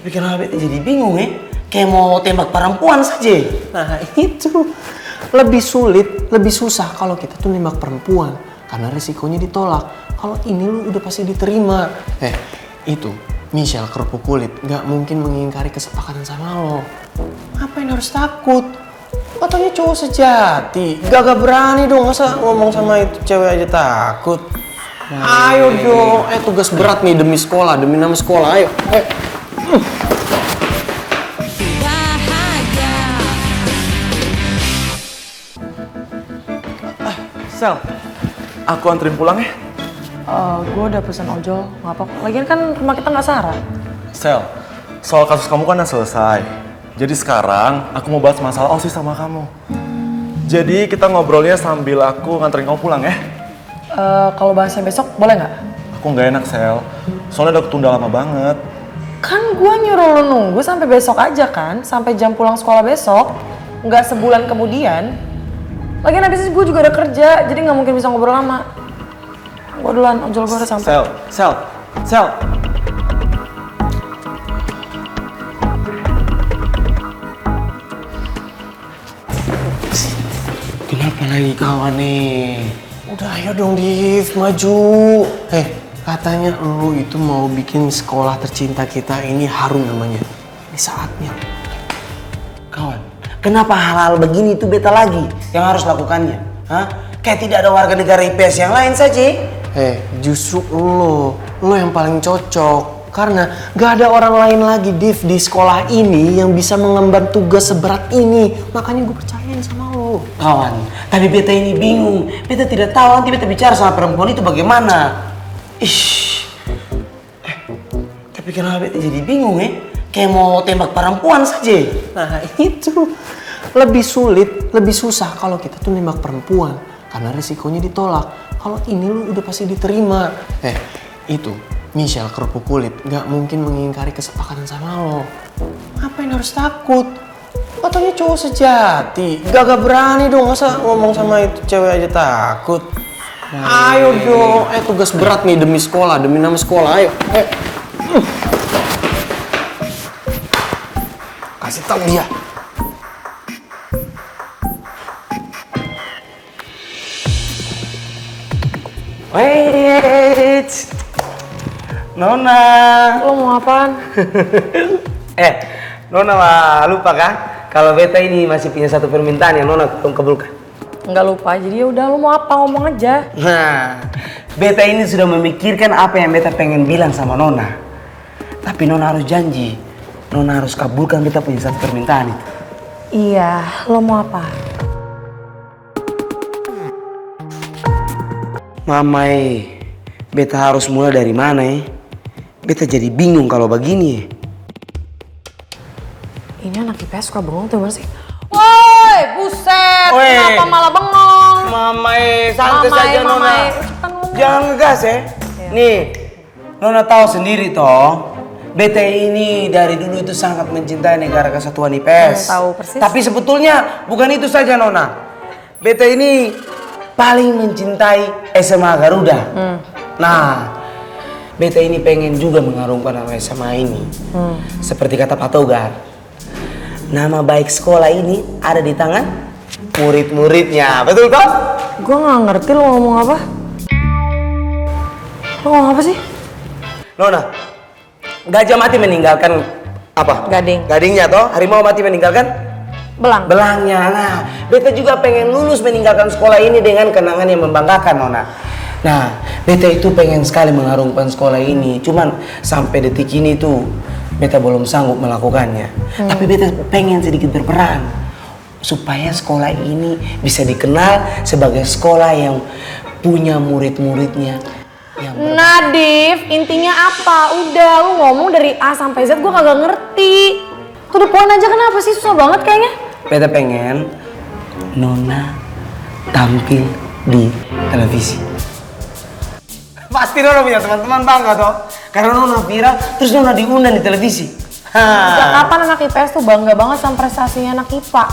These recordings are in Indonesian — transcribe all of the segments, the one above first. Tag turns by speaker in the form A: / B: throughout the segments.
A: Tapi kenapa beta jadi bingung ya? Kayak mau tembak perempuan saja.
B: Nah itu lebih sulit, lebih susah kalau kita tuh nembak perempuan karena resikonya ditolak. Kalau ini lu udah pasti diterima. Itu Michelle kerupuk kulit nggak mungkin mengingkari kesepakatan sama lo. Ngapain harus takut? Katanya cowok sejati, gak berani dong masa ngomong sama itu cewek aja takut. Ayo dong, tugas berat nih demi sekolah, demi nama sekolah, ayo.
C: Sel, aku anterin pulang ya.
D: Gue udah pesan ojol, nggak apa-apa. Lagian kan rumah kita nggak Sarah.
C: Sel, soal kasus kamu kan udah selesai. Jadi sekarang aku mau bahas masalah OSIS sama kamu. Jadi kita ngobrolnya sambil aku nganterin kamu pulang ya.
D: Kalau bahasnya besok boleh nggak?
C: Aku nggak enak Sel, soalnya udah ketunda lama banget.
D: Kan gue nyuruh lo nunggu sampai besok aja kan, sampai jam pulang sekolah besok, nggak sebulan kemudian. Lagian habis itu gue juga udah kerja, jadi nggak mungkin bisa ngobrol lama. Gue duluan, ojol gue udah sampai.
C: Sel.
B: Kenapa lagi kawan nih? Udah ayo dong Div, maju. Katanya lu itu mau bikin sekolah tercinta kita ini harum namanya. Ini saatnya.
A: Kawan, kenapa hal-hal begini itu beta lagi yang harus lakukannya? Hah? Kayak tidak ada warga negara IPS yang lain saja.
B: Justru lo yang paling cocok. Karena gak ada orang lain lagi Div di sekolah ini yang bisa mengemban tugas seberat ini. Makanya gue percayain sama lo.
A: Kawan, tapi beta ini bingung. Beta tidak tahu nanti beta bicara sama perempuan itu bagaimana. Tapi kenapa beta jadi bingung ya? Kayak mau tembak perempuan saja.
B: Nah itu lebih sulit, lebih susah kalau kita tuh nembak perempuan karena resikonya ditolak. Kalau ini lu udah pasti diterima. Itu Michelle kerupuk kulit nggak mungkin mengingkari kesepakatan sama lo. Ngapain harus takut? Katanya cowok sejati, gak berani dong masa ngomong sama itu cewek aja takut. Ayo dong, tugas berat nih demi sekolah, demi nama sekolah, ayo. Kasih tau dia.
A: Wait, Nona.
D: Lo mau apaan?
A: Nona mah lupa kan? Kalau beta ini masih punya satu permintaan yang Nona belum kabulkan.
D: Nggak lupa, jadi udah lo mau apa ngomong aja.
A: Nah, beta ini sudah memikirkan apa yang beta pengen bilang sama Nona. Tapi Nona harus janji, Nona harus kabulkan beta punya satu permintaan itu.
D: Iya, lo mau apa?
A: Mamai, beta harus mulai dari mana ya? Beta jadi bingung kalau begini.
D: Ini anak IPS suka bengong tuh gimana sih? Woi, buset!
A: Woi.
D: Kenapa malah bengong?
A: Mamai, santai saja Nona.
D: Mamai. Cepetan ngomong.
A: Jangan ngegas ya. Nih, Nona tahu sendiri toh. Beta ini dari dulu itu sangat mencintai Negara Kesatuan IPS.
D: Tahu persis.
A: Tapi sebetulnya bukan itu saja Nona. Beta ini paling mencintai SMA Garuda. Nah, beta ini pengen juga mengharumkan nama SMA ini. Seperti kata Pak Togar, nama baik sekolah ini ada di tangan murid-muridnya. Betul toh?
D: Gue nggak ngerti lo ngomong apa. Lo ngomong apa sih?
A: Nona, gajah mati meninggalkan apa?
D: Gading.
A: Gadingnya toh, harimau mati meninggalkan
D: Belang.
A: belangnya. Nah, beta juga pengen lulus meninggalkan sekolah ini dengan kenangan yang membanggakan, Nona. Nah, beta itu pengen sekali mengharumkan sekolah ini. Cuman sampai detik ini tuh beta belum sanggup melakukannya. Tapi beta pengen sedikit berperan supaya sekolah ini bisa dikenal sebagai sekolah yang punya murid-muridnya yang
D: Nadif, intinya apa? Udah, lu ngomong dari A sampai Z gue kagak ngerti. To the point aja, kenapa sih? Susah banget kayaknya.
A: Beta pengen Nona tampil di televisi. Pasti Nona punya teman-teman bangga toh. Karena Nona viral, terus Nona diundang di televisi.
D: Sejak kapan anak IPS tuh bangga banget sama prestasinya anak IPA?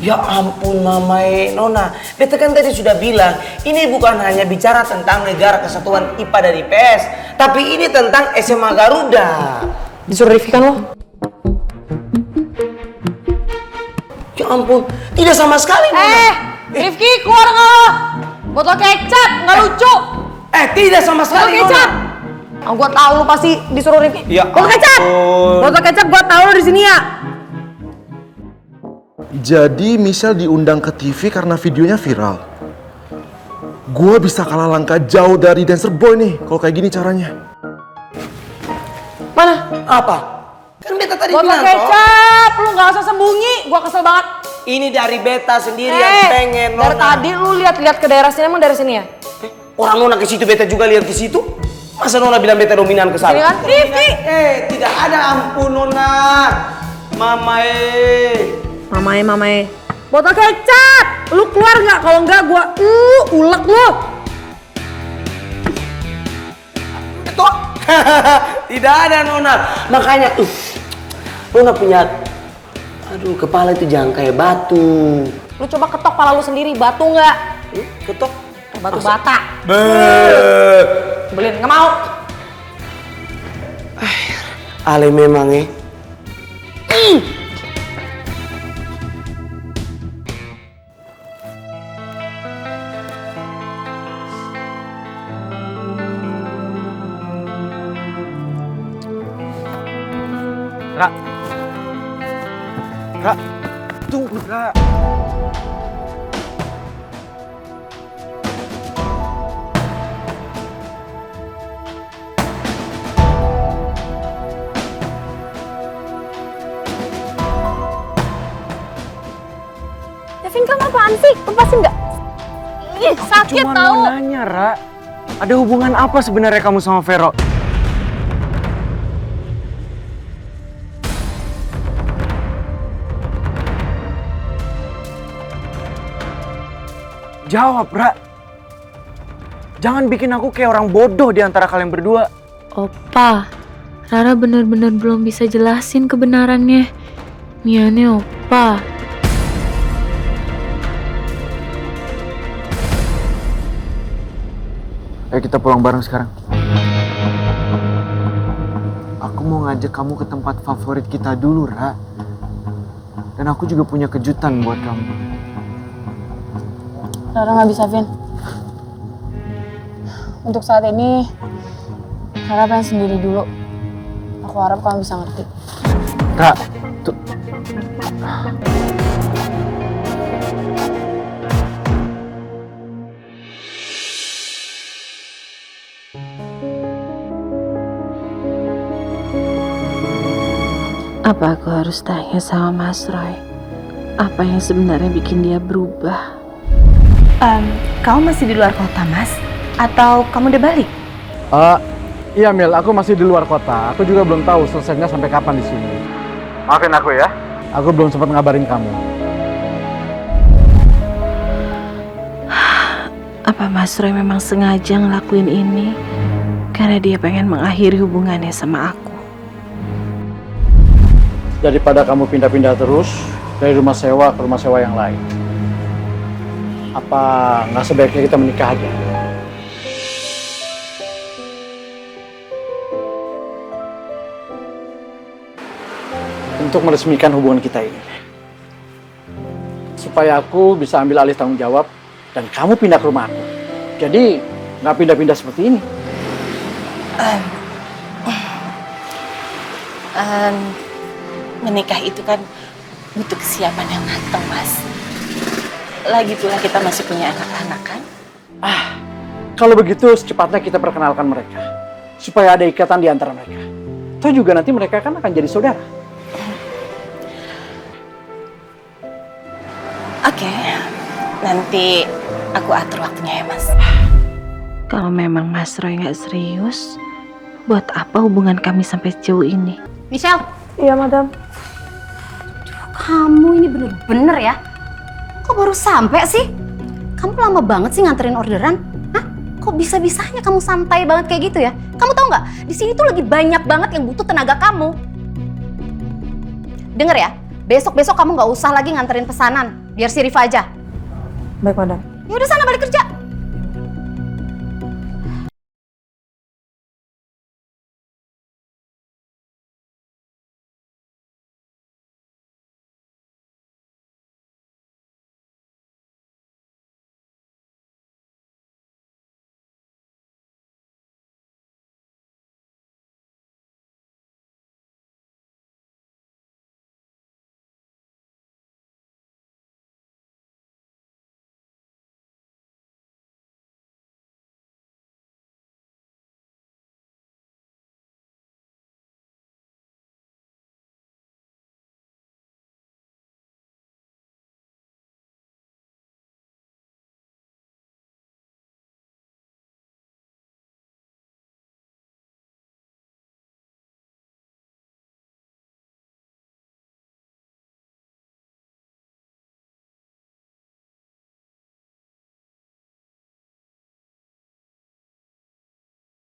A: Ya ampun mamai Nona, beta kan tadi sudah bilang, ini bukan hanya bicara tentang Negara Kesatuan IPA dan IPS, tapi ini tentang SMA Garuda.
D: Disuruh Rifki kan lo?
A: Ya ampun, tidak sama sekali Nona.
D: Rifki keluar nggak lo? Botol kecap, nggak lucu.
A: Tidak sama
D: Botol
A: sekali
D: kecap.
A: Nona.
D: Gue tahu lu pasti disuruh Rifki.
A: Ya
D: Botol kecap.
A: ampun.
D: Botol kecap gue tahu lu di sini ya.
C: Jadi Michelle diundang ke TV karena videonya viral. Gue bisa kalah langkah jauh dari dancer boy nih kalau kayak gini caranya.
D: Mana?
A: Apa? Kan beta tadi
D: Botol
A: bilang toh.
D: kecap, lu nggak usah sembunyi. Gue kesel banget.
A: Ini dari beta sendiri yang pengen Nona.
D: Dari tadi lu lihat-liat ke daerah sini, emang dari sini ya?
A: Orang Nona ke situ, beta juga lihat ke situ. Masa Nona bilang beta dominan ke sana?
D: Sini kan? Rifki.
A: Tidak ada, ampun Nona. Mama
D: Mamae. Botol kecap. Lu keluar nggak? Kalau nggak gue ulek lu.
A: Toh? Tidak ada Nona. Makanya Nona punya kepala itu jangan kayak batu.
D: Lu coba ketok pala lu sendiri, batu nggak?
A: Ketok.
D: Batu bata.
A: Beuh.
D: Belin, nggak mau.
A: Ale memang
C: Ra, tunggu Ra.
E: Devin, kamu apaan sih? Lepasin nggak? Ih, sakit
B: Cuma
E: tau.
B: mau nanya, Ra. Ada hubungan apa sebenarnya kamu sama Vero? Jawab, Ra. Jangan bikin aku kayak orang bodoh di antara kalian berdua.
E: Opa, Rara bener-bener belum bisa jelasin kebenarannya. Miane, Opa.
B: Ayo kita pulang bareng sekarang. Aku mau ngajak kamu ke tempat favorit kita dulu, Ra. Dan aku juga punya kejutan buat kamu.
E: Rara nggak bisa, Vin. Untuk saat ini, Rara pengen sendiri dulu. Aku harap kamu bisa ngerti.
B: Ra, tuh.
E: Apa aku harus tanya sama Mas Roy? Apa yang sebenarnya bikin dia berubah?
F: Kamu masih di luar kota, Mas? Atau kamu udah balik?
G: Iya Mil, aku masih di luar kota. Aku juga belum tahu selesainya sampai kapan di sini. Maafin aku ya. Aku belum sempat ngabarin kamu.
E: Apa Mas Roy memang sengaja ngelakuin ini karena dia pengen mengakhiri hubungannya sama aku?
G: Daripada kamu pindah-pindah terus dari rumah sewa ke rumah sewa yang lain, apa nggak sebaiknya kita menikah aja? Untuk meresmikan hubungan kita ini, supaya aku bisa ambil alih tanggung jawab dan kamu pindah ke rumah aku. Jadi nggak pindah-pindah seperti ini.
F: Menikah itu kan butuh kesiapan yang matang, Mas. Lagi pula kita masih punya anak-anak kan?
G: Kalau begitu secepatnya kita perkenalkan mereka, supaya ada ikatan di antara mereka. Toh juga nanti mereka kan akan jadi saudara.
F: Oke, nanti aku atur waktunya ya, Mas.
E: Kalau memang Mas Roy nggak serius, buat apa hubungan kami sampai sejauh ini?
H: Michelle,
D: Iya, Madam.
H: kamu ini bener-bener ya. Kok baru sampai sih? Kamu lama banget sih nganterin orderan. Hah? Kok bisa-bisanya kamu santai banget kayak gitu ya? Kamu tahu nggak? Di sini tuh lagi banyak banget yang butuh tenaga kamu. Dengar ya, besok-besok kamu nggak usah lagi nganterin pesanan. Biar si Rifa aja.
D: Baik, Madam.
H: Ya udah sana balik kerja.